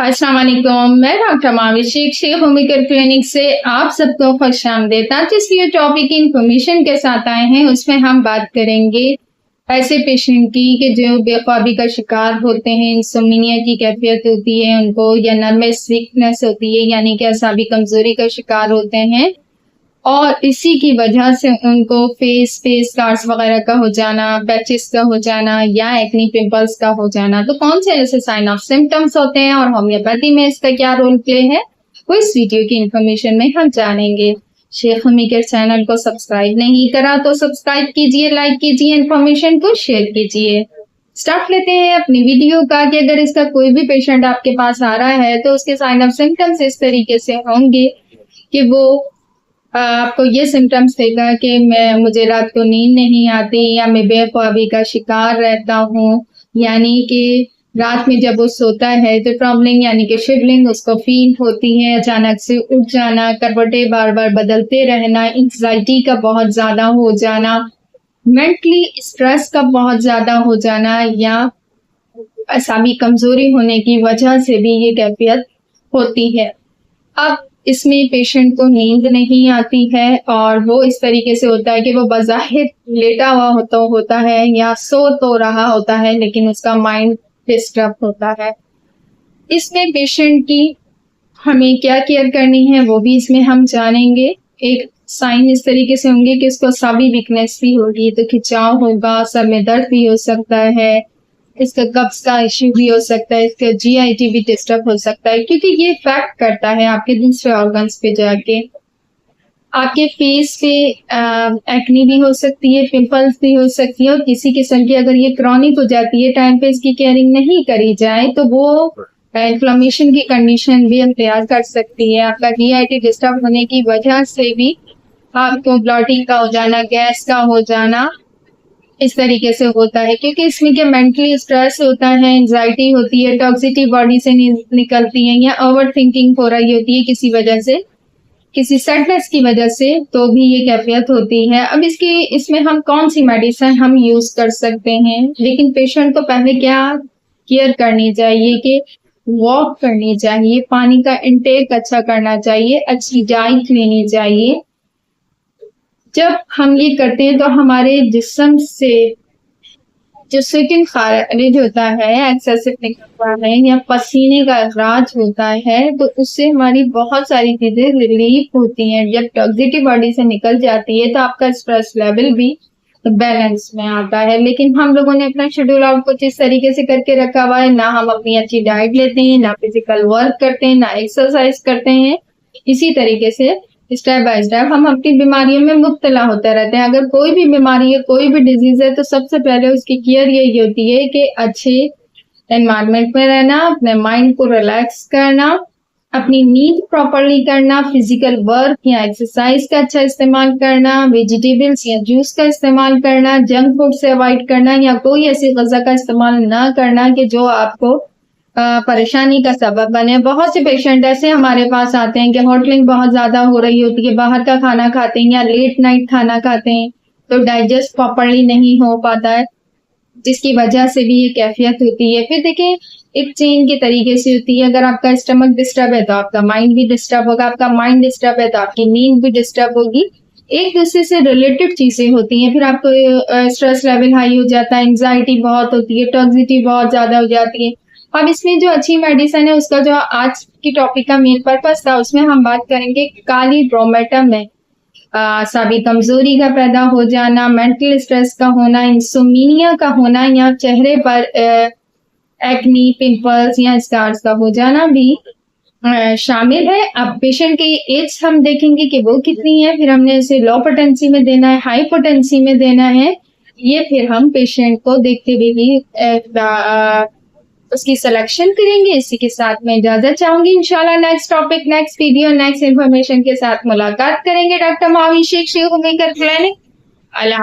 अस्सलाम वालेकुम, मैं doctor Mavishi Shaikh homeopath clinic से आप सबको खुशामदीद। आज जिस ये टॉपिक की इंफॉर्मेशन के साथ आए हैं उसमें हम बात करेंगे ऐसे पेशेंट की कि जो बेख्वाबी का शिकार होते हैं, इंसोम्निया की कैफियत होती है उनको, या नर्वस वीकनेस होती है यानी कि असाबी कमजोरी का शिकार होते हैं और इसी की वजह से उनको फेस स्कार्स वगैरह का हो जाना, पैचेस का हो जाना या एक्नी पिंपल्स का हो जाना। तो कौन से ऐसे साइन ऑफ सिम्टम्स होते हैं और होम्योपैथी में इसका क्या रोल प्ले है, वो इस वीडियो की इंफॉर्मेशन में हम जानेंगे। शेख होमियोपैथ चैनल को सब्सक्राइब नहीं करा तो सब्सक्राइब कीजिए, लाइक कीजिए, इन्फॉर्मेशन को शेयर कीजिए। स्टार्ट लेते हैं अपनी वीडियो का कि अगर इसका कोई भी पेशेंट आपके पास आ रहा है तो उसके साइन ऑफ सिम्टम्स इस तरीके से होंगे कि वो आपको ये सिम्टम्स देगा कि मुझे रात को नींद नहीं आती या मैं बेख्वाबी का शिकार रहता हूँ, यानी कि रात में जब वो सोता है तो ट्रम्बलिंग यानी कि शिवलिंग उसको फील होती है, अचानक से उठ जाना, करवटें बार बार बदलते रहना, एंग्जाइटी का बहुत ज़्यादा हो जाना, मेंटली स्ट्रेस का बहुत ज़्यादा हो जाना या असाबी कमज़ोरी होने की वजह से भी ये कैफियत होती है। अब इसमें पेशेंट को नींद नहीं आती है और वो इस तरीके से होता है कि वो बज़ाहिर लेटा हुआ होता है या सो तो रहा होता है लेकिन उसका माइंड डिस्टर्ब होता है। इसमें पेशेंट की हमें क्या केयर करनी है वो भी इसमें हम जानेंगे। एक साइन इस तरीके से होंगे कि इसको असाबी वीकनेस भी होगी, तो खिंचाव होगा, सर में दर्द भी हो सकता है, इसका कब्ज का इश्यू भी हो सकता है, इसका जीआईटी भी डिस्टर्ब हो सकता है, क्योंकि ये इफेक्ट करता है आपके दूसरे ऑर्गन्स पे जाके। आपके फेस पे एक्नी भी हो सकती है, पिंपल्स भी हो सकती है और किसी किस्म की अगर ये क्रॉनिक हो जाती है, टाइम पे इसकी केयरिंग नहीं करी जाए तो वो इन्फ्लेमेशन की कंडीशन भी अख्तियार कर सकती है। आपका जीआईटी डिस्टर्ब होने की वजह से भी आपको ब्लॉटिंग का हो जाना, गैस का हो जाना इस तरीके से होता है, क्योंकि इसमें क्या मेंटली स्ट्रेस होता है, एंजाइटी होती है, टॉक्सिटी बॉडी से निकलती है या ओवर थिंकिंग हो रही होती है किसी वजह से, किसी सैडनेस की वजह से, तो भी ये कैफियत होती है। अब इसमें हम कौन सी मेडिसिन हम यूज कर सकते हैं, लेकिन पेशेंट को पहले क्या केयर करनी चाहिए कि वॉक करनी चाहिए, पानी का इंटेक अच्छा करना चाहिए, अच्छी डाइट लेनी चाहिए। जब हम ये करते हैं तो हमारे जिस्म से जो स्वेटिंग खारिज होता है, एक्सेसिव निकलता है या पसीने का अखराज होता है, तो उससे हमारी बहुत सारी चीजें रिलीफ होती हैं। जब टॉक्सिटी बॉडी से निकल जाती है तो आपका स्ट्रेस लेवल भी बैलेंस में आता है। लेकिन हम लोगों ने अपना शेड्यूल आउट कुछ इस तरीके से करके रखा हुआ है, ना हम अपनी अच्छी डाइट लेते हैं, ना फिजिकल वर्क करते हैं, ना एक्सरसाइज करते हैं। इसी तरीके से स्टेप बाय स्टेप हम अपनी बीमारियों में मुब्तला होते रहते हैं। अगर कोई भी बीमारी है, कोई भी डिजीज है, तो सबसे पहले उसकी केयर यही होती है कि अच्छे एनवायरनमेंट में रहना, अपने माइंड को रिलैक्स करना, अपनी नींद प्रॉपरली करना, फिजिकल वर्क या एक्सरसाइज का अच्छा इस्तेमाल करना, वेजिटेबल्स या जूस का इस्तेमाल करना, जंक फूड से अवॉइड करना या कोई ऐसी गज़ा का इस्तेमाल ना करना कि जो आपको परेशानी का सबब बने। बहुत से पेशेंट ऐसे हमारे पास आते हैं कि होटलिंग बहुत ज्यादा हो रही होती है, बाहर का खाना खाते हैं या लेट नाइट खाना खाते हैं तो डाइजेस्ट प्रॉपरली नहीं हो पाता है, जिसकी वजह से भी ये कैफियत होती है। फिर देखिए एक चेन के तरीके से होती है, अगर आपका स्टमक डिस्टर्ब है तो आपका माइंड भी डिस्टर्ब होगा, आपका माइंड डिस्टर्ब है तो आपकी नींद भी डिस्टर्ब होगी। एक दूसरे से रिलेटेड चीजें होती हैं। फिर आपको स्ट्रेस लेवल हाई हो जाता है, एंग्जाइटी बहुत होती है, टॉक्सिटी बहुत ज्यादा हो जाती है। अब इसमें जो अच्छी मेडिसिन है, उसका जो आज की टॉपिक का मेन पर्पस था, उसमें हम बात करेंगे काली ब्रोमेटम में असाबी कमजोरी का पैदा हो जाना, मेंटल स्ट्रेस का होना, इंसोम्निया का होना या चेहरे पर एक्नी, पिंपल्स या स्कार्स का हो जाना भी शामिल है। अब पेशेंट की एज हम देखेंगे कि वो कितनी है, फिर हमने इसे लो पोटेंसी में देना है, हाई पोटेंसी में देना है, ये फिर हम पेशेंट को देखते हुए भी उसकी सिलेक्शन करेंगे। इसी के साथ मैं इजाजत चाहूंगी। इंशाल्लाह next topic, next video, next information के साथ मुलाकात करेंगे। Doctor Mavishi Shaikh homeopath clinic. अल्लाह।